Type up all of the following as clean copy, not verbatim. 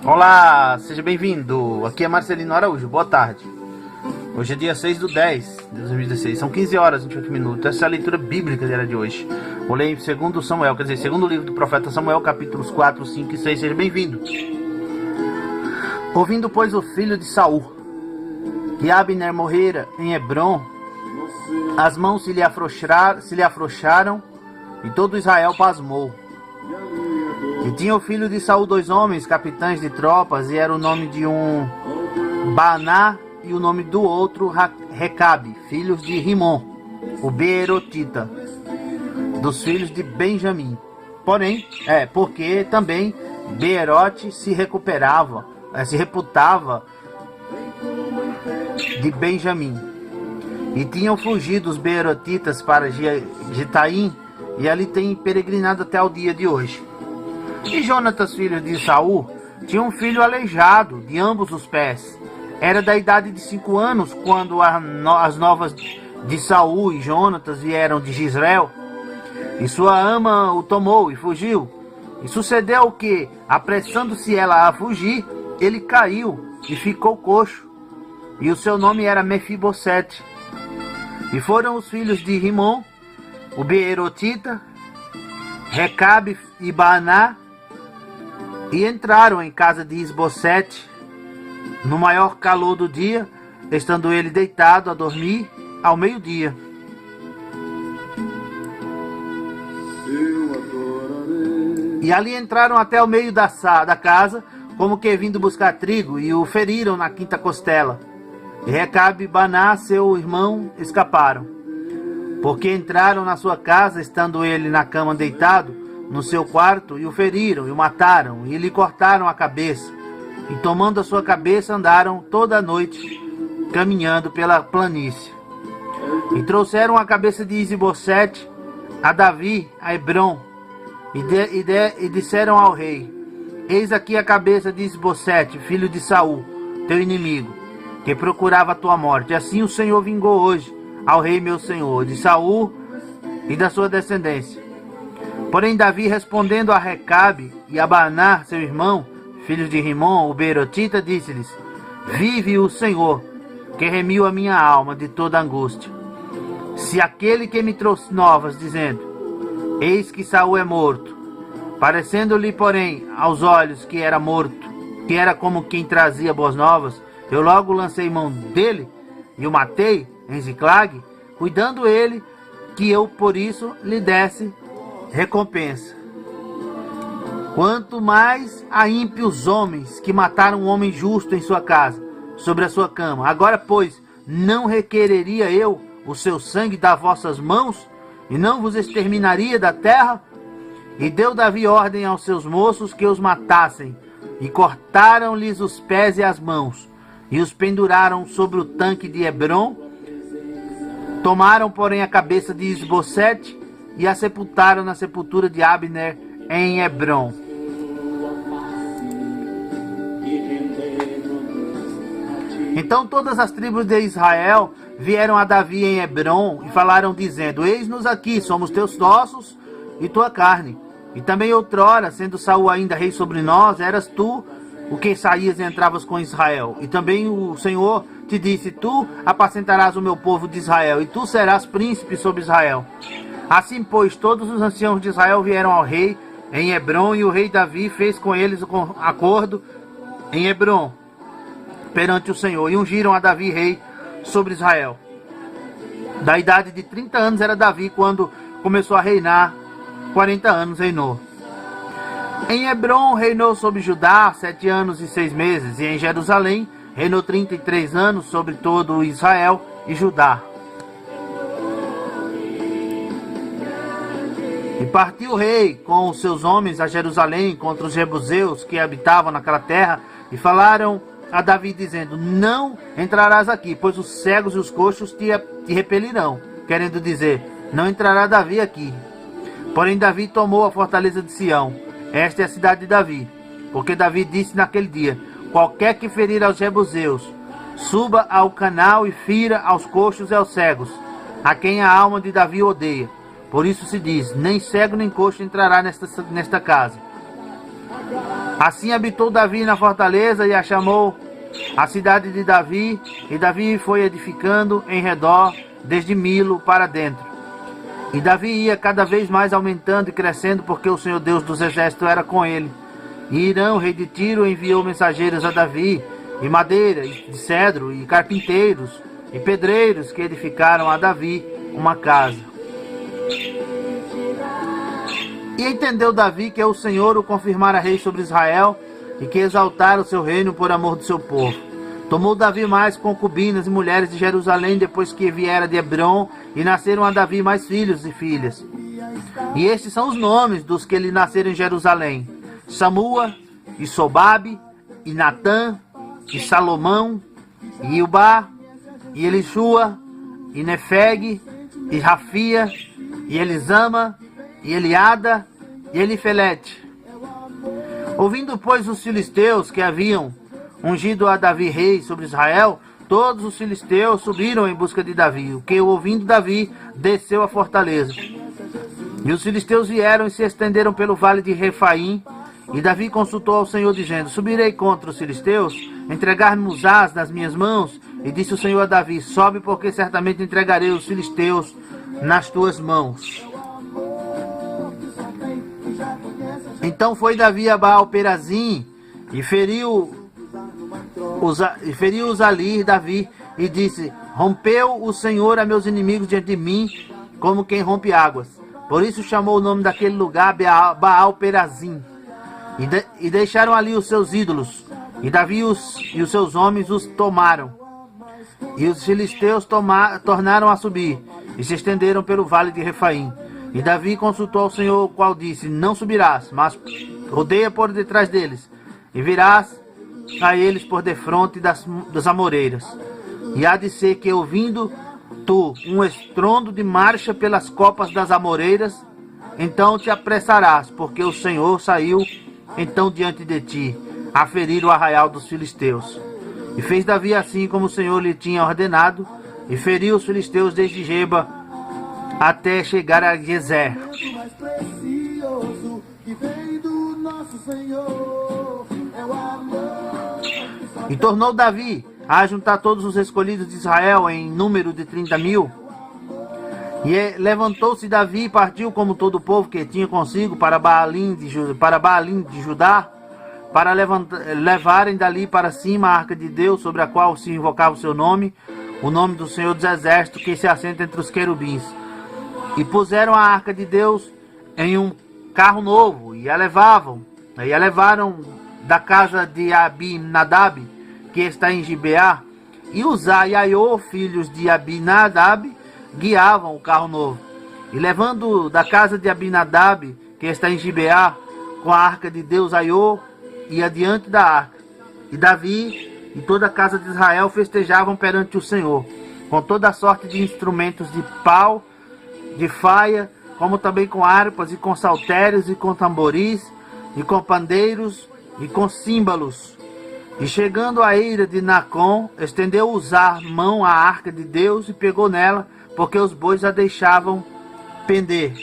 Olá, seja bem-vindo. Aqui é Marcelino Araújo, boa tarde. Hoje é dia 6/10 de 2016, são 15 horas e 28 minutos. Essa é a leitura bíblica de hoje. Vou ler em 2 Samuel, segundo livro do profeta Samuel, capítulos 4, 5 e 6. Seja bem-vindo. Ouvindo, pois, o filho de Saul que Abner morrera em Hebrom, as mãos se lhe afrouxaram e todo Israel pasmou. E tinha o filho de Saul 2 homens, capitães de tropas, e era o nome de um Baaná e o nome do outro Recabe, filhos de Rimon, o Beerotita, dos filhos de Benjamim. Porque também Beerote se reputava de Benjamim. E tinham fugido os Beerotitas para Gitaim, e ali têm peregrinado até o dia de hoje. E Jonatas, filho de Saul, tinha um filho aleijado de ambos os pés. Era da idade de 5 anos quando as novas de Saul e Jonatas vieram de Jezreel. E sua ama o tomou e fugiu. E sucedeu que, apressando-se ela a fugir, ele caiu e ficou coxo. E o seu nome era Mefibosete. E foram os filhos de Rimon, o Beerotita, Recabe e Baaná, e entraram em casa de Isbosete no maior calor do dia, estando ele deitado a dormir ao meio-dia. E ali entraram até o meio da casa, como que vindo buscar trigo, e o feriram na quinta costela. E Recabe e Baaná, seu irmão, escaparam, porque entraram na sua casa, estando ele na cama deitado no seu quarto, e o feriram, e o mataram, e lhe cortaram a cabeça. E tomando a sua cabeça, andaram toda a noite, caminhando pela planície. E trouxeram a cabeça de Isbosete a Davi, a Hebrom, e disseram ao rei: Eis aqui a cabeça de Isbosete, filho de Saul, teu inimigo, que procurava a tua morte. Assim o Senhor vingou hoje ao rei meu senhor, de Saul e da sua descendência. Porém Davi, respondendo a Recabe e a Baaná, seu irmão, filhos de Rimon, o Beerotita, disse-lhes: Vive o Senhor, que remiu a minha alma de toda angústia. Se aquele que me trouxe novas, dizendo: Eis que Saul é morto, parecendo-lhe, porém, aos olhos que era morto, que era como quem trazia boas novas, eu logo lancei mão dele e o matei em Ziclag, cuidando ele que eu por isso lhe desse recompensa. Quanto mais a ímpios homens que mataram um homem justo em sua casa, sobre a sua cama. Agora, pois, não requereria eu o seu sangue das vossas mãos, e não vos exterminaria da terra? E deu Davi ordem aos seus moços que os matassem, e cortaram-lhes os pés e as mãos, e os penduraram sobre o tanque de Hebrom. Tomaram, porém, a cabeça de Isbosete e a sepultaram na sepultura de Abner em Hebrom. Então todas as tribos de Israel vieram a Davi em Hebrom e falaram, dizendo: Eis-nos aqui, somos teus ossos e tua carne. E também outrora, sendo Saul ainda rei sobre nós, eras tu o que saías e entravas com Israel. E também o Senhor te disse: Tu apacentarás o meu povo de Israel, e tu serás príncipe sobre Israel. Assim, pois, todos os anciãos de Israel vieram ao rei em Hebrom, e o rei Davi fez com eles um acordo em Hebrom perante o Senhor, e ungiram a Davi rei sobre Israel. Da idade de 30 anos era Davi quando começou a reinar, 40 anos reinou. Em Hebrom reinou sobre Judá 7 anos e 6 meses, e em Jerusalém reinou 33 anos sobre todo Israel e Judá. E partiu o rei com os seus homens a Jerusalém contra os jebuseus que habitavam naquela terra, e falaram a Davi, dizendo: Não entrarás aqui, pois os cegos e os coxos te repelirão. Querendo dizer, não entrará Davi aqui. Porém Davi tomou a fortaleza de Sião. Esta é a cidade de Davi. Porque Davi disse naquele dia: Qualquer que ferir aos jebuseus, suba ao canal e fira aos coxos e aos cegos, a quem a alma de Davi odeia. Por isso se diz, nem cego nem coxo entrará nesta casa. Assim habitou Davi na fortaleza e a chamou a cidade de Davi, e Davi foi edificando em redor, desde Milo para dentro. E Davi ia cada vez mais aumentando e crescendo, porque o Senhor Deus dos exércitos era com ele. E Irão, rei de Tiro, enviou mensageiros a Davi, e madeira, e de cedro, e carpinteiros, e pedreiros, que edificaram a Davi uma casa. E entendeu Davi que o Senhor o confirmara rei sobre Israel, e que exaltara o seu reino por amor do seu povo. Tomou Davi mais concubinas e mulheres de Jerusalém, depois que viera de Hebrom, e nasceram a Davi mais filhos e filhas. E estes são os nomes dos que lhe nasceram em Jerusalém: Samua, e Sobabe, e Natã, e Salomão, e Ubá, e Elishua, e Nefeg, e Rafia, e Elisama, e Eliada, e Elifelete. Ouvindo, pois, os filisteus que haviam ungido a Davi rei sobre Israel, todos os filisteus subiram em busca de Davi. O que, ouvindo Davi, desceu à fortaleza. E os filisteus vieram e se estenderam pelo vale de Refaim. E Davi consultou ao Senhor, dizendo: subirei contra os filisteus, entregar-me-os-ás nas minhas mãos? E disse o Senhor a Davi: sobe, porque certamente entregarei os filisteus nas tuas mãos. Então foi Davi a Baal-Perazim e feriu-os ali Davi, e disse: rompeu o Senhor a meus inimigos diante de mim, como quem rompe águas. Por isso chamou o nome daquele lugar Baal-Perazim. E deixaram ali os seus ídolos, e Davi e os seus homens os tomaram. E os filisteus tornaram a subir, e se estenderam pelo vale de Refaim. E Davi consultou ao Senhor, o qual disse: não subirás, mas rodeia por detrás deles, e virás a eles por defronte das amoreiras. E há de ser que, ouvindo tu um estrondo de marcha pelas copas das amoreiras, então te apressarás, porque o Senhor saiu então diante de ti, a ferir o arraial dos filisteus. E fez Davi assim como o Senhor lhe tinha ordenado, e feriu os filisteus desde Geba até chegar a Gezer. E tornou Davi a juntar todos os escolhidos de Israel em número de 30.000. E levantou-se Davi e partiu como todo o povo que tinha consigo para Baalim de Judá, para levarem dali para cima a arca de Deus, sobre a qual se invocava o seu nome, o nome do Senhor dos Exércitos, que se assenta entre os querubins. E puseram a arca de Deus em um carro novo, e a levaram da casa de Abinadab, que está em Gibeá, e Uzá e Aiô, filhos de Abinadab, guiavam o carro novo. E levando da casa de Abinadab, que está em Gibeá, com a arca de Deus, Aiô ia diante da arca. E Davi e toda a casa de Israel festejavam perante o Senhor, com toda a sorte de instrumentos de pau, de faia, como também com harpas, e com saltérios, e com tamboris, e com pandeiros, e com símbolos. E chegando à eira de Nacon, estendeu Uzá mão à arca de Deus, e pegou nela, porque os bois a deixavam pender.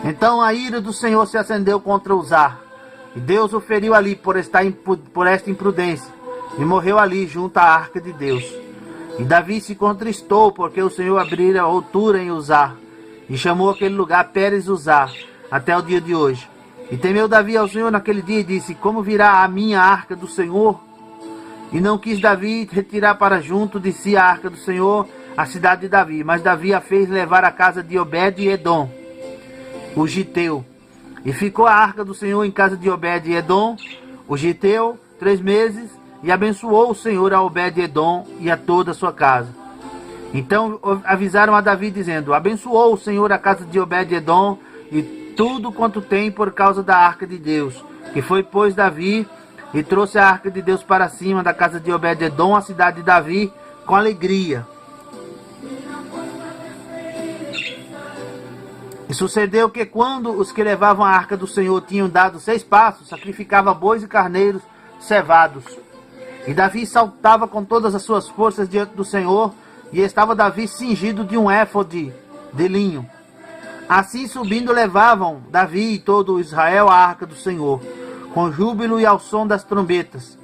Então a ira do Senhor se acendeu contra Uzá, e Deus o feriu ali por esta imprudência, e morreu ali junto à arca de Deus. E Davi se contristou, porque o Senhor abrira altura em Uzá, e chamou aquele lugar Pérez Uzá, até o dia de hoje. E temeu Davi ao Senhor naquele dia, e disse: como virá a minha arca do Senhor? E não quis Davi retirar para junto de si a arca do Senhor, a cidade de Davi. Mas Davi a fez levar à casa de Obed-Edom, o Giteu. E ficou a arca do Senhor em casa de Obed-Edom, o Giteu, 3 meses, e abençoou o Senhor a Obed-Edom e a toda a sua casa. Então avisaram a Davi, dizendo: abençoou o Senhor a casa de Obed-Edom e tudo quanto tem, por causa da arca de Deus. Que foi, pois, Davi, e trouxe a arca de Deus para cima da casa de Obed-Edom, a cidade de Davi, com alegria. E sucedeu que, quando os que levavam a arca do Senhor tinham dado 6 passos, sacrificava bois e carneiros cevados. E Davi saltava com todas as suas forças diante do Senhor, e estava Davi cingido de um éfode de linho. Assim subindo levavam Davi e todo Israel a arca do Senhor, com júbilo e ao som das trombetas.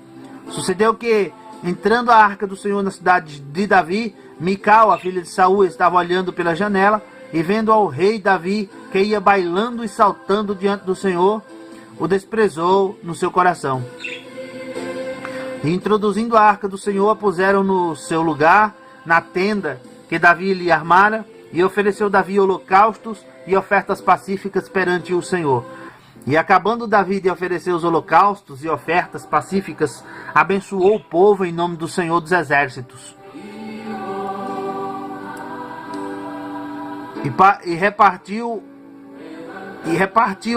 Sucedeu que, entrando a arca do Senhor na cidade de Davi, Mical, a filha de Saul, estava olhando pela janela, e vendo ao rei Davi, que ia bailando e saltando diante do Senhor, o desprezou no seu coração. E introduzindo a arca do Senhor, a puseram no seu lugar, na tenda que Davi lhe armara, e ofereceu Davi holocaustos e ofertas pacíficas perante o Senhor. E acabando Davi de oferecer os holocaustos e ofertas pacíficas, abençoou o povo em nome do Senhor dos Exércitos. E repartiu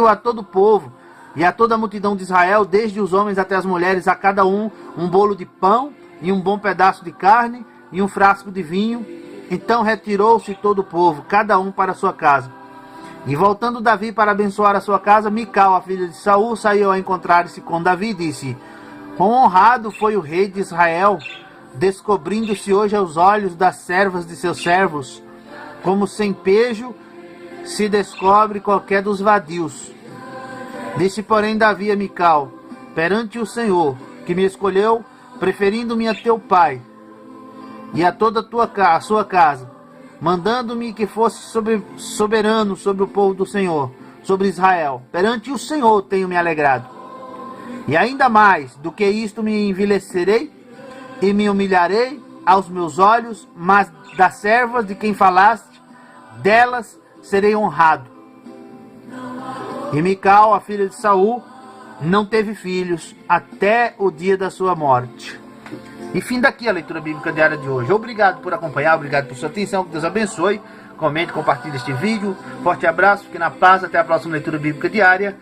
a todo o povo e a toda a multidão de Israel, desde os homens até as mulheres, a cada um bolo de pão e um bom pedaço de carne e um frasco de vinho. Então retirou-se todo o povo, cada um para a sua casa. E voltando Davi para abençoar a sua casa, Mical, a filha de Saul, saiu a encontrar-se com Davi e disse: Quão honrado foi o rei de Israel, descobrindo-se hoje aos olhos das servas de seus servos, como sem pejo se descobre qualquer dos vadios. Disse, porém, Davi a Mical: perante o Senhor, que me escolheu, preferindo-me a teu pai e a toda a sua casa, mandando-me que fosse soberano sobre o povo do Senhor, sobre Israel. Perante o Senhor tenho me alegrado. E ainda mais do que isto me envilecerei e me humilharei aos meus olhos, mas das servas de quem falaste, delas serei honrado. E Mical, a filha de Saul, não teve filhos até o dia da sua morte. E fim daqui a leitura bíblica diária de hoje. Obrigado por acompanhar, obrigado por sua atenção, que Deus abençoe. Comente, compartilhe este vídeo. Forte abraço, fique na paz, até a próxima leitura bíblica diária.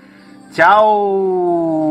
Tchau!